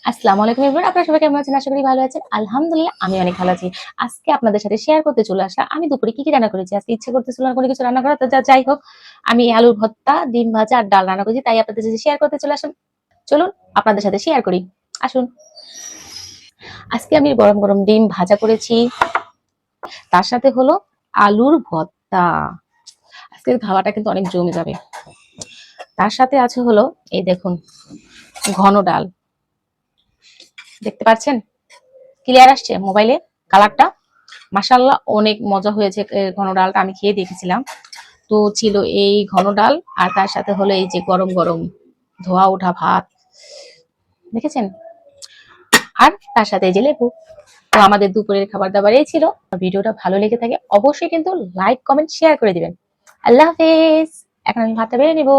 আসসালামু আলাইকুম এভরিওয়ান, আপনারা সবাই কেমন আছেন? আশা করি ভালো আছেন। আলহামদুলিল্লাহ আমি অনেক ভালো আছি। আজকে আপনাদের সাথে শেয়ার করতে চলে আসলাম আমি দুপুরে কি রান্না করেছি। আজকে ইচ্ছে করতেছিল না কোনো কিছু রান্না করার, তো যাই হোক আমি আলুর ভর্তা, ডিম ভাজা আর ডাল রান্না করেছি, তাই আপনাদের সাথে শেয়ার করতে চলে আসলাম। চলুন আপনাদের সাথে শেয়ার করি, আসুন। আজকে আমি গরম গরম ডিম ভাজা করেছি, তার সাথে হলো আলুর ভর্তা। আজকের খাওয়াটা কিন্তু অনেক জমে যাবে। তার সাথে আছে হলো এই দেখুন ঘন ডাল, দেখতে পাচ্ছেন? ক্লিয়ার আসছে মোবাইলে কালারটা? মাশাআল্লাহ অনেক মজা হয়েছে। ঘন ডালটা আমি খেয়ে দেখেছিলাম। তো ছিল এই ঘন ডাল, আর তার সাথে হলো এই যে গরম গরম ধোয়া ওঠা ভাত, দেখেছেন? আর তার সাথে এই যে লেবু। তো আমাদের দুপুরের খাবার দাবার এই ছিল। ভিডিওটা ভালো লেগে থাকে অবশ্যই কিন্তু লাইক কমেন্ট শেয়ার করে দিবেন। আল্লাহ হাফেজ। এখন আমি ভাতটা বেড়ে নিবো।